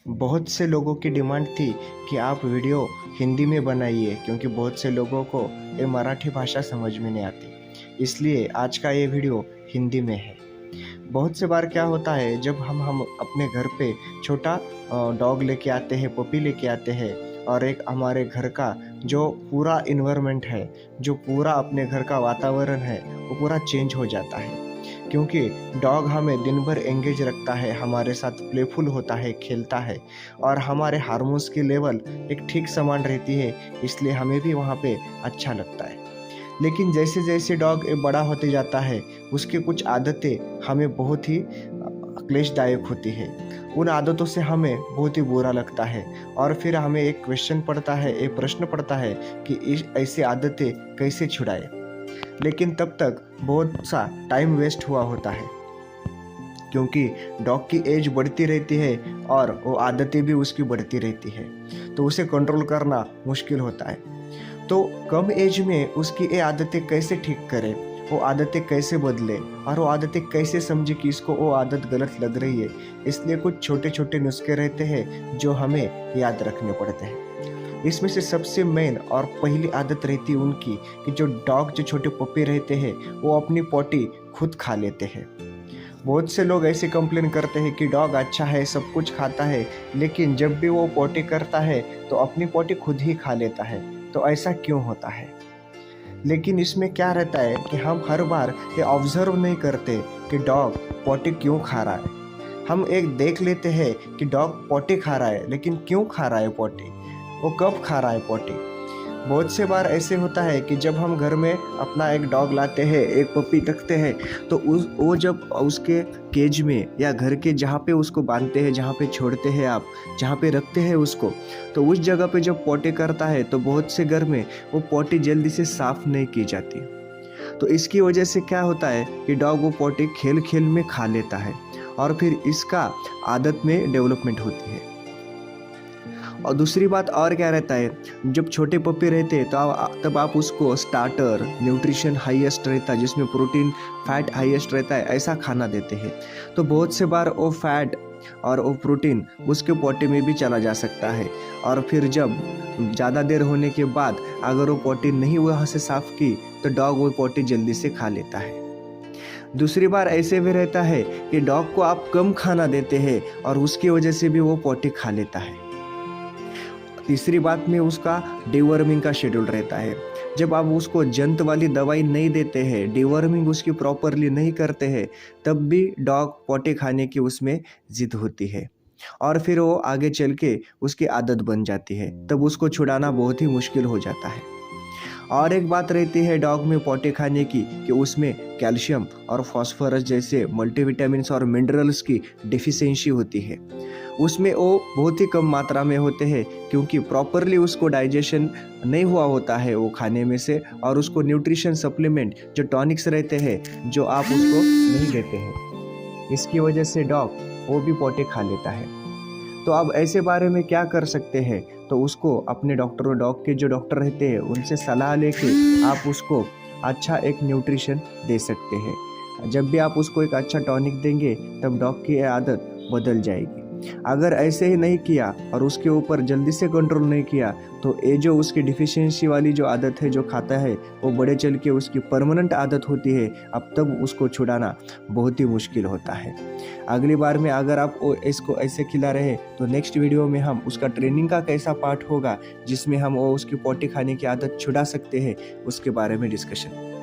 बहुत से लोगों की डिमांड थी कि आप वीडियो हिंदी में बनाइए, क्योंकि बहुत से लोगों को ये मराठी भाषा समझ में नहीं आती। इसलिए आज का ये वीडियो हिंदी में है। बहुत से बार क्या होता है, जब हम अपने घर पे छोटा डॉग लेके आते हैं, पपी लेके आते हैं, और एक हमारे घर का जो पूरा इन्वायरमेंट है, जो पूरा अपने घर का वातावरण है, वो पूरा चेंज हो जाता है। क्योंकि डॉग हमें दिन भर एंगेज रखता है, हमारे साथ प्लेफुल होता है, खेलता है, और हमारे हार्मोन्स की लेवल एक ठीक समान रहती है, इसलिए हमें भी वहाँ पे अच्छा लगता है। लेकिन जैसे जैसे डॉग बड़ा होते जाता है, उसकी कुछ आदतें हमें बहुत ही क्लेशदायक होती है। उन आदतों से हमें बहुत ही बुरा लगता है, और फिर हमें एक क्वेश्चन पड़ता है, एक प्रश्न पड़ता है कि ऐसी आदतें कैसे छुड़ाए। लेकिन तब तक बहुत सा टाइम वेस्ट हुआ होता है, क्योंकि डॉग की एज बढ़ती रहती है और वो आदतें भी उसकी बढ़ती रहती है, तो उसे कंट्रोल करना मुश्किल होता है। तो कम एज में उसकी ये आदतें कैसे ठीक करें, वो आदतें कैसे बदले, और वो आदतें कैसे समझे कि इसको वो आदत गलत लग रही है। इसलिए कुछ छोटे छोटे नुस्खे रहते हैं जो हमें याद रखने पड़ते हैं। इसमें से सबसे मेन और पहली आदत रहती है उनकी कि जो छोटे पप्पी रहते हैं, वो अपनी पॉटी खुद खा लेते हैं। बहुत से लोग ऐसे कंप्लेन करते हैं कि डॉग अच्छा है, सब कुछ खाता है, लेकिन जब भी वो पॉटी करता है तो अपनी पॉटी खुद ही खा लेता है। तो ऐसा क्यों होता है? लेकिन इसमें क्या रहता है कि हम हर बार ये ऑब्जर्व नहीं करते कि डॉग पॉटी क्यों खा रहा है। हम एक देख लेते हैं कि डॉग पॉटी खा रहा है, लेकिन क्यों खा रहा है पॉटी, वो कब खा रहा है पॉटी। बहुत से बार ऐसे होता है कि जब हम घर में अपना एक डॉग लाते हैं, एक पपी रखते हैं, तो वो जब उसके केज में या घर के जहाँ पे उसको बांधते हैं, जहाँ पे छोड़ते हैं आप, जहाँ पे रखते हैं उसको, तो उस जगह पे जब पॉटी करता है तो बहुत से घर में वो पॉटी जल्दी से साफ नहीं की जाती। तो इसकी वजह से क्या होता है कि डॉग वो पॉटी खेल खेल में खा लेता है, और फिर इसका आदत में डेवलपमेंट होती है। और दूसरी बात और क्या रहता है, जब छोटे पप्पी रहते हैं तो तब आप उसको स्टार्टर, न्यूट्रिशन हाईएस्ट रहता है, जिसमें प्रोटीन फैट हाईएस्ट रहता है, ऐसा खाना देते हैं। तो बहुत से बार वो फैट और वो प्रोटीन उसके पॉटी में भी चला जा सकता है, और फिर जब ज़्यादा देर होने के बाद अगर वो पॉटी नहीं वहाँ से साफ़ की तो डॉग वो पॉटी जल्दी से खा लेता है। दूसरी बार ऐसे भी रहता है कि डॉग को आप कम खाना देते हैं और उसकी वजह से भी वो पॉटी खा लेता है। तीसरी बात में उसका डिवर्मिंग का शेड्यूल रहता है। जब आप उसको जंत वाली दवाई नहीं देते हैं, डिवर्मिंग उसकी प्रॉपरली नहीं करते हैं, तब भी डॉग पॉटी खाने की उसमें जिद होती है, और फिर वो आगे चल के उसकी आदत बन जाती है। तब उसको छुड़ाना बहुत ही मुश्किल हो जाता है। और एक बात रहती है डॉग में पॉटी खाने की कि उसमें कैल्शियम और फास्फोरस जैसे मल्टीविटामिन्स और मिनरल्स की डिफिशियंसी होती है। उसमें वो बहुत ही कम मात्रा में होते हैं, क्योंकि प्रॉपरली उसको डाइजेशन नहीं हुआ होता है वो खाने में से, और उसको न्यूट्रिशन सप्लीमेंट जो टॉनिक्स रहते हैं जो आप उसको नहीं देते हैं, इसकी वजह से डॉग वो भी पॉटी खा लेता है। तो अब ऐसे बारे में क्या कर सकते हैं, तो उसको अपने डॉक्टर और डॉग के जो डॉक्टर रहते हैं उनसे सलाह लेके आप उसको अच्छा एक न्यूट्रिशन दे सकते हैं। जब भी आप उसको एक अच्छा टॉनिक देंगे तब डॉग की आदत बदल जाएगी। अगर ऐसे ही नहीं किया और उसके ऊपर जल्दी से कंट्रोल नहीं किया, तो ये जो उसकी डिफिशियंसी वाली जो आदत है जो खाता है, वो बड़े चल के उसकी परमानेंट आदत होती है। अब तब उसको छुड़ाना बहुत ही मुश्किल होता है। अगली बार में अगर आप इसको ऐसे खिला रहे तो नेक्स्ट वीडियो में हम उसका ट्रेनिंग का कैसा पार्ट होगा जिसमें हम वो उसकी पॉटी खाने की आदत छुड़ा सकते हैं, उसके बारे में डिस्कशन